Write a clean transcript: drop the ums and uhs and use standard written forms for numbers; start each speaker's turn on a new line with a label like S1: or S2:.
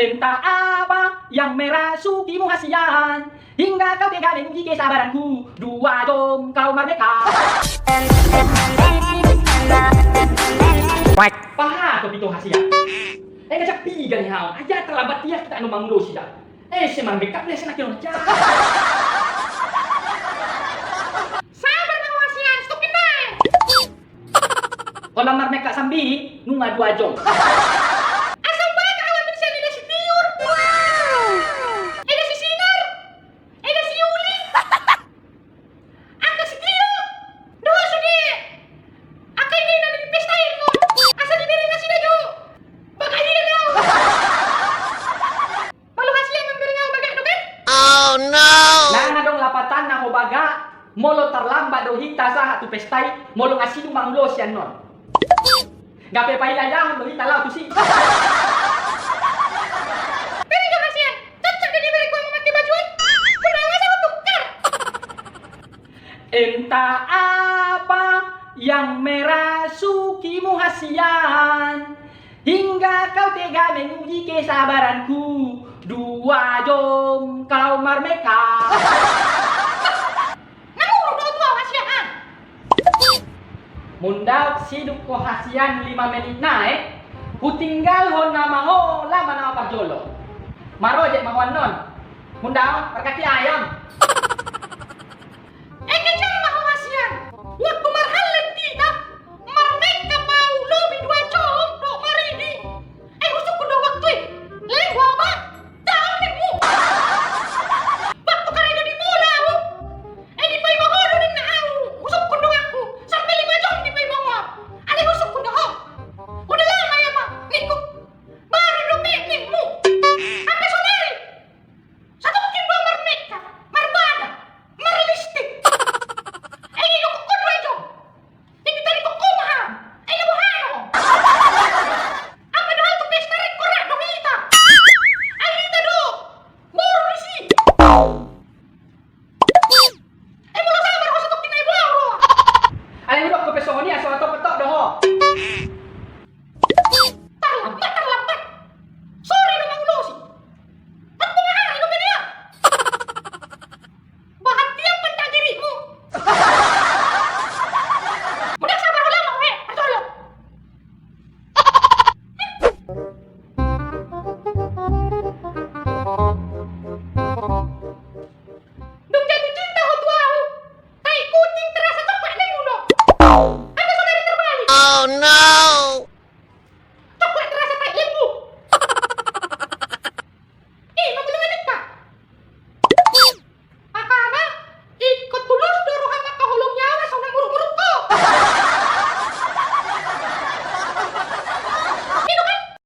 S1: Entah apa yang merasukimu hasian, hingga kau tega menguji kesabaranku. 2 jom kau merdeka. Paha kau itu hasian. Ngajak piga nih hao. Aja terlambat dia kita anu manglo sih dah. Semang backup dia senang kira aja.
S2: Sabar Mang Wasian, stopin deh.
S1: Kalau mereka sambil nunga 2 jom.
S2: Asal baik awal bisa ada si Tiur. Ada si Sinar. Ada si Yuli. Angka si Tio. Doa sudah. Aka ini nanti di pesta no. Asal diberi nasi daju. Bagai dia no. Malu hasian memberi ngau bagai no kan?
S3: Oh no!
S1: Nana dong lapatan na ko baga. Molo terlambat do hita sa hatu pestai. Molo ngasih tu manglo sian non. Gape pailayah do hita lau tu si.
S2: Pero yung hasian, cocok na diberi ko ang memakai bajuan. Kunawa sa tukar.
S1: Entah apa yang merasukimu hasian, hingga kau tega menguji kesabaranku. 2 jom kau merdeka.
S2: Namuro daw ito hasian ha.
S1: Mundaw siduk ko hasian 5 menit na Hutinggal hon na mango lama na pagjolo. Maro je manguan non. Mundaw perkati ayam.